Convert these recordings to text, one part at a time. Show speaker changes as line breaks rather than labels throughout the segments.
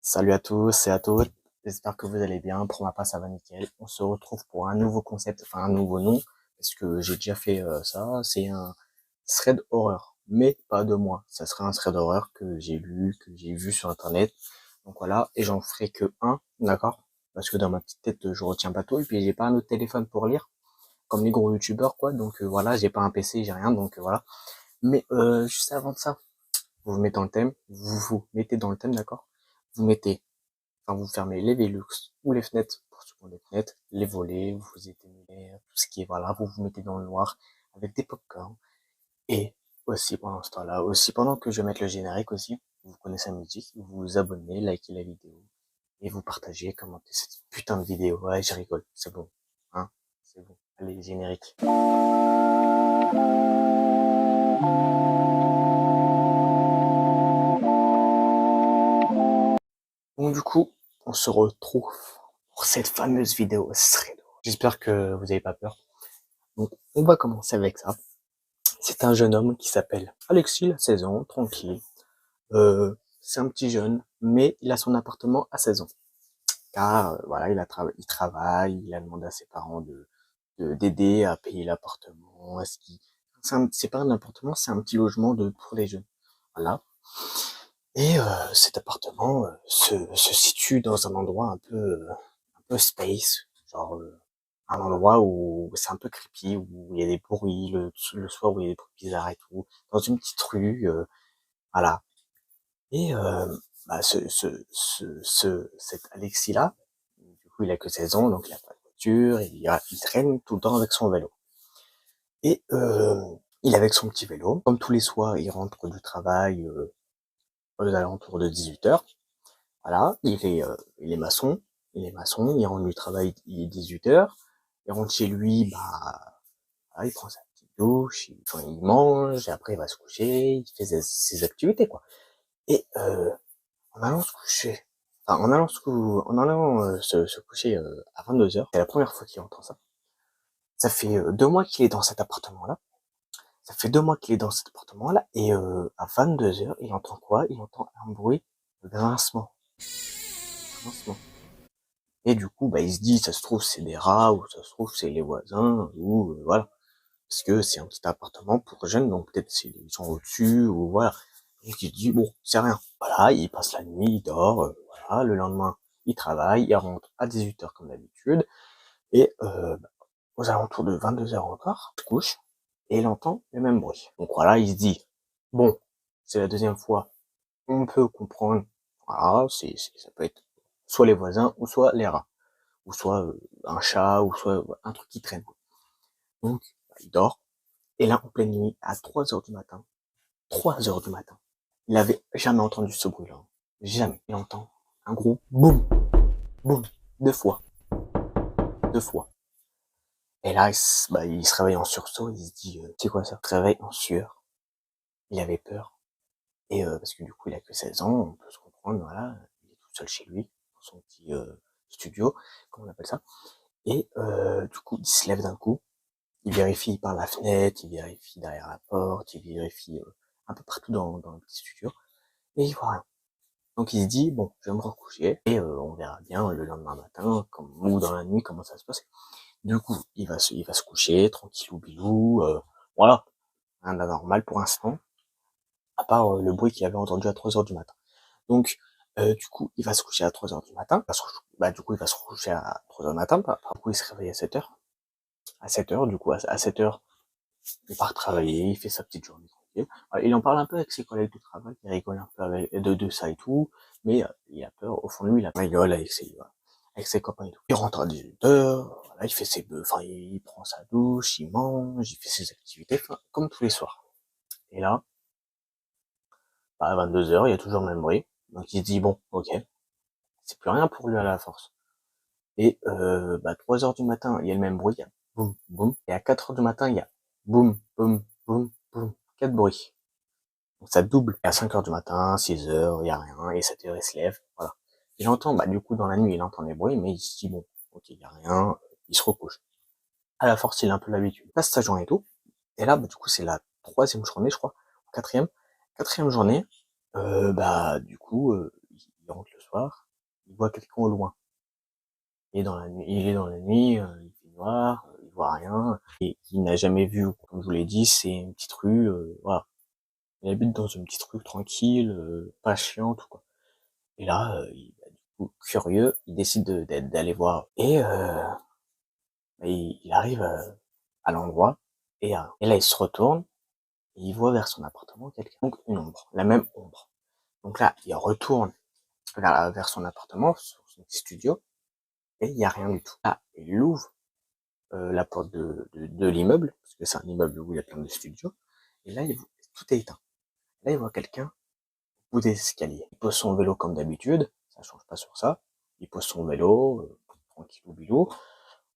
Salut à tous et à toutes, j'espère que vous allez bien. Pour ma part, ça va nickel. On se retrouve pour un nouveau concept, enfin un nouveau nom, parce que j'ai déjà fait ça. C'est un thread horreur, mais pas de moi. Ça serait un thread horreur que j'ai lu, que j'ai vu sur internet. Donc voilà, et j'en ferai que un, d'accord? Parce que dans ma petite tête, je retiens pas tout, et puis j'ai pas un autre téléphone pour lire, comme les gros youtubeurs, quoi. Donc voilà, j'ai pas un PC, j'ai rien, donc voilà. Mais juste avant de ça, vous vous mettez dans le thème, vous vous mettez dans le thème, d'accord? Vous mettez Enfin, vous fermez les Velux ou les fenêtres, pour ceux qui ont des fenêtres, les volets, vous éteignez tout ce qui est, voilà, vous vous mettez dans le noir avec des popcorn. Et aussi pendant ce temps-là, aussi pendant que je vais mettre le générique aussi, vous connaissez la musique, vous vous abonnez, likez la vidéo et vous partagez, commentez cette putain de vidéo. Ouais, je rigole, c'est bon, hein, c'est bon. Allez, générique. Donc du coup, on se retrouve pour cette fameuse vidéo. J'espère que vous n'avez pas peur. Donc, on va commencer avec ça. C'est un jeune homme qui s'appelle Alexis, il a 16 ans, tranquille. C'est un petit jeune, mais il a son appartement à 16 ans. Car voilà, il travaille, il a demandé à ses parents d'aider à payer l'appartement. C'est pas un appartement, c'est un petit logement pour les jeunes. Voilà. Et cet appartement se situe dans un endroit un peu space, genre un endroit où c'est un peu creepy, où il y a des bruits le soir, où il y a des bruits bizarres et tout, dans une petite rue, voilà. Et bah, cet Alexis-là, du coup, il a que 16 ans, donc il a pas de voiture, il traîne tout le temps avec son vélo. Et il est avec son petit vélo. Comme tous les soirs, il rentre du travail aux alentours de 18h. Voilà, il est maçon, il rentre du travail, il est 18h. Il rentre chez lui, bah, voilà, il prend sa petite douche, enfin, il mange, et après il va se coucher, il fait ses activités, quoi. Et en allant se coucher, enfin, en allant se coucher à 22h, c'est la première fois qu'il entend ça. Ça fait 2 mois qu'il est dans cet appartement-là. Ça fait 2 mois qu'il est dans cet appartement-là, et à 22h, il entend quoi? Il entend un bruit de grincement. Grincement. Et du coup, bah, il se dit, ça se trouve, c'est des rats, ou ça se trouve, c'est les voisins, ou voilà. Parce que c'est un petit appartement pour jeunes, donc peut-être c'est les gens au-dessus, ou voilà. Donc il se dit, bon, c'est rien. Voilà, il passe la nuit, il dort, voilà. Le lendemain, il travaille, il rentre à 18h comme d'habitude, et aux alentours de 22h encore, il se couche, et il entend le même bruit. Donc voilà, il se dit, bon, c'est la deuxième fois, on peut comprendre, voilà, ça peut être soit les voisins, ou soit les rats, ou soit un chat, ou soit un truc qui traîne. Donc, il dort, et là, en pleine nuit, à 3h du matin, 3h du matin, il avait jamais entendu ce bruit-là. Jamais. Il entend un gros boum, boum, 2 fois, 2 fois. Et là, il se réveille en sursaut, il se dit, c'est quoi ça? Il se réveille en sueur. Il avait peur. Et parce que du coup, il a que 16 ans, on peut se comprendre, voilà. Il est tout seul chez lui, dans son petit studio, comme on appelle ça. Et du coup, il se lève d'un coup, il vérifie par la fenêtre, il vérifie derrière la porte, il vérifie un peu partout dans le petit studio, et il voit rien. Donc il se dit, bon, je vais me recoucher, et on verra bien le lendemain matin, ou dans la nuit, comment ça se passe. Du coup, il va se coucher, tranquillou bilou, voilà, rien d'anormal pour l'instant, à part le bruit qu'il avait entendu à 3h du matin. Donc, du coup, il va se coucher à 3h du matin, du coup, il va se coucher à 3h du matin, du coup, il se réveille à 7h. À 7h, du coup, à 7h, il part travailler, il fait sa petite journée tranquille. Il en parle un peu avec ses collègues de travail, il rigole un peu de ça et tout, mais il a peur, au fond de lui, il rigole avec ses copains et tout. Il rentre à 18h, voilà, il fait enfin, il prend sa douche, il mange, il fait ses activités, enfin, comme tous les soirs. Et là, bah, à 22h, il y a toujours le même bruit. Donc il se dit, bon, ok, c'est plus rien pour lui à la force. Et 3h du matin, il y a le même bruit, il y a boum, boum. Et à 4h du matin, il y a boum, boum, boum, boum. 4 bruits. Donc ça double. Et à 5h du matin, 6h, il y a rien. Et 7h, il se lève. Voilà. Et j'entends, du coup, dans la nuit, il entend des bruits, mais il se dit, bon, ok, il y a rien. Il se recouche. À la force, il a un peu l'habitude. Il passe sa journée et tout. Et là, du coup, c'est la troisième journée, je crois. Quatrième. Quatrième journée. Du coup, il rentre soir, il voit quelqu'un au loin. Il est dans la nuit, il fait noir, il voit rien, et il n'a jamais vu, comme je vous l'ai dit, c'est une petite rue, voilà. Il habite dans une petite rue tranquille, pas chiante, quoi. Et là, du coup, curieux, il décide d'aller voir. Il arrive à l'endroit, et là, il se retourne, et il voit vers son appartement quelqu'un, donc une ombre, la même ombre. Donc là, il retourne vers son appartement, sur son petit studio, et il y a rien du tout. Là, il ouvre la porte de l'immeuble, parce que c'est un immeuble où il y a plein de studios, et là, tout est éteint. Là, il voit quelqu'un au bout des escaliers. Il pose son vélo comme d'habitude, ça change pas sur ça. Il pose son vélo, tranquillou bilou.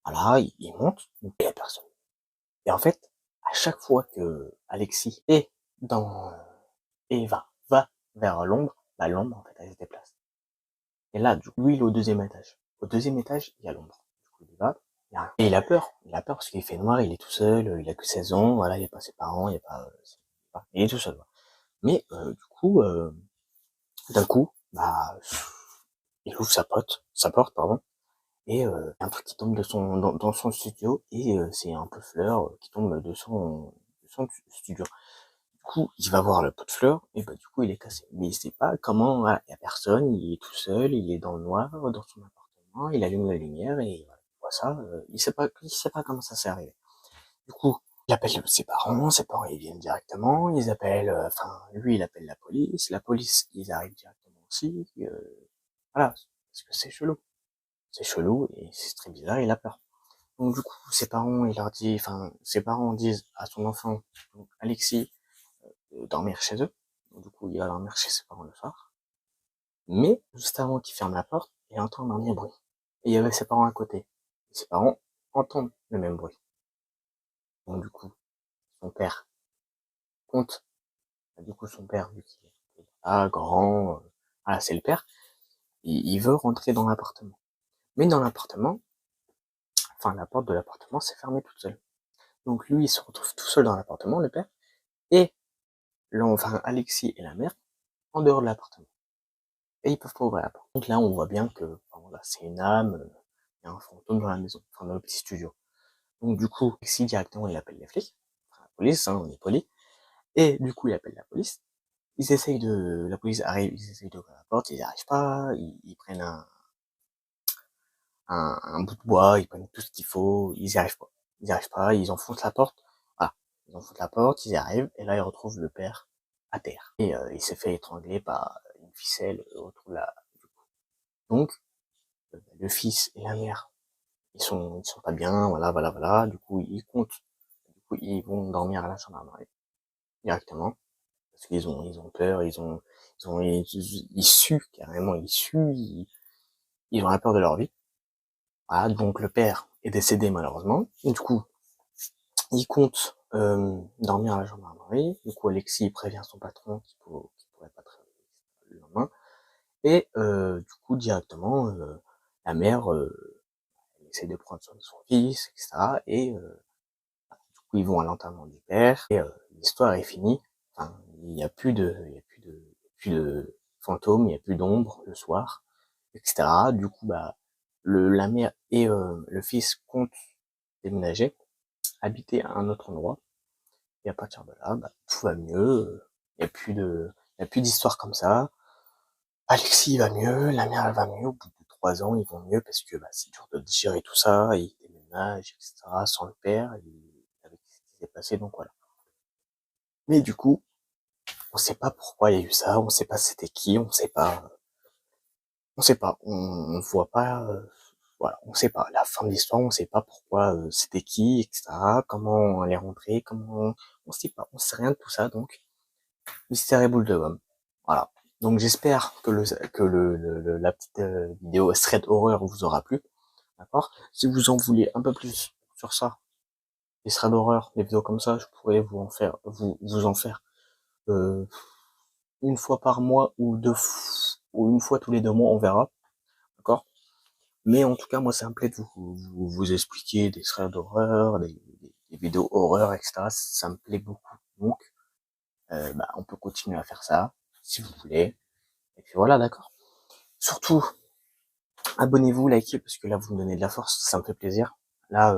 Voilà, il monte, il n'y a personne. Et en fait, à chaque fois que Alexis est dans, et va vers l'ombre, bah, l'ombre, en fait, elle se déplace. Et là, du coup, lui, il est au deuxième étage. Au deuxième étage, il y a l'ombre. Du coup, il y va, il y a rien. Et il a peur. Il a peur parce qu'il fait noir, il est tout seul, il a que 16 ans, voilà, il n'y a pas ses parents, il n'y a pas, il est tout seul. Mais, du coup, d'un coup, bah, il ouvre sa porte, pardon, et un truc qui tombe dans son studio, et c'est un pot de fleurs qui tombe de son studio. Du coup, il va voir le pot de fleurs, et bah du coup, il est cassé. Mais il sait pas comment, voilà, il y a personne, il est tout seul, il est dans le noir, dans son appartement, il allume la lumière, et voilà, il voit ça, il sait pas comment ça s'est arrivé. Du coup, il appelle ses parents ils viennent directement, ils appellent, enfin, lui il appelle la police, ils arrivent directement aussi, voilà, parce que c'est chelou, et c'est très bizarre, il a peur. Donc du coup, ses parents disent à son enfant, donc Alexis, de dormir chez eux. Donc, du coup, il va dormir chez ses parents le soir. Mais, juste avant qu'il ferme la porte, il entend un dernier bruit. Et il y avait ses parents à côté. Et ses parents entendent le même bruit. Donc du coup, son père compte. Du coup, son père, vu qu'il est grand, voilà, c'est le père, il veut rentrer dans l'appartement. Mais dans l'appartement, enfin, la porte de l'appartement s'est fermée toute seule. Donc lui, il se retrouve tout seul dans l'appartement, le père, et enfin, Alexis et la mère, en dehors de l'appartement. Et ils peuvent pas ouvrir la porte. Donc là, on voit bien que, enfin, voilà, c'est une âme, il y a un fantôme dans la maison, enfin, dans le petit studio. Donc du coup, Alexis, directement, il appelle les flics, enfin, la police, hein, on est poli, et du coup, il appelle la police. La police arrive, ils essayent d'ouvrir la porte, ils n'y arrivent pas, ils prennent un bout de bois, ils prennent tout ce qu'il faut, ils n'y arrivent pas. Ils n'y arrivent pas, ils enfoncent la porte, voilà. Ils enfoncent la porte, ils y arrivent, et là, ils retrouvent le père à terre. Et il s'est fait étrangler par une ficelle autour de la... Donc, le fils et la mère, ils sont pas bien, voilà. Du coup, du coup, ils vont dormir à la gendarmerie, directement. Parce ils ont peur, ils suent, carrément, ils ont la peur de leur vie. Voilà, donc le père est décédé malheureusement. Et du coup, il compte dormir à la gendarmerie. Du coup, Alexis prévient son patron qu'il pourrait pas travailler le lendemain. Et du coup, directement, la mère elle essaie de prendre soin de son fils, etc. Et du coup, ils vont à l'enterrement du père. Et l'histoire est finie. Enfin, il y a plus de fantômes, il y a plus d'ombre le soir, etc. Du coup, bah, la mère et le fils comptent déménager, habiter à un autre endroit. Et à partir de là, bah, tout va mieux. Il y a plus d'histoires comme ça. Alexis va mieux, la mère elle va mieux. Au bout de 3 ans, ils vont mieux parce que bah, c'est dur de digérer tout ça. Ils déménagent, etc. Sans le père, avec ce qui s'est passé, donc voilà. Mais du coup, on sait pas pourquoi il y a eu ça. On sait pas c'était qui. On sait pas. On sait pas. On voit pas. Voilà, on sait pas. La fin de l'histoire, on sait pas pourquoi c'était qui, etc. Comment elle est rentrée, on sait pas. On sait rien de tout ça, donc mystère et boule de gomme. Voilà. Donc j'espère que la petite vidéo thread horreur vous aura plu. D'accord. Si vous en voulez un peu plus sur ça, des threads d'horreur, des vidéos comme ça, je pourrais vous en faire euh, une fois par mois ou une fois tous les 2 mois, on verra. D'accord. Mais en tout cas, moi, ça me plaît de vous expliquer des threads d'horreur, des vidéos horreur, etc. Ça me plaît beaucoup. Donc, bah, on peut continuer à faire ça, si vous voulez. Et puis voilà, d'accord. Surtout, abonnez-vous, likez, parce que là, vous me donnez de la force, ça me fait plaisir. Là,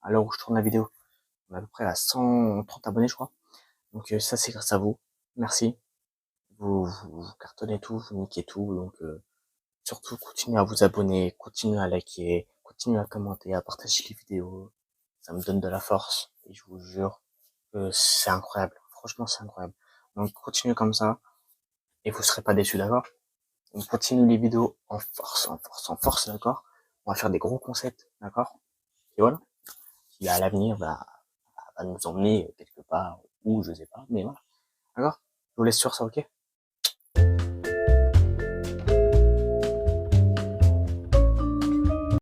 à l'heure où je tourne la vidéo, on est à peu près à 130 abonnés, je crois. Donc ça, c'est grâce à vous. Merci. Vous cartonnez tout, vous niquez tout. Donc surtout, continuez à vous abonner, continuez à liker, continuez à commenter, à partager les vidéos. Ça me donne de la force. Et je vous jure que c'est incroyable. Franchement, c'est incroyable. Donc continuez comme ça et vous serez pas déçus, d'accord? On continue les vidéos en force, en force, en force, d'accord? On va faire des gros concepts, d'accord? Et voilà. Qui à l'avenir va nous emmener quelque part, ou je sais pas, mais voilà. D'accord? Je vous laisse sur ça, ok?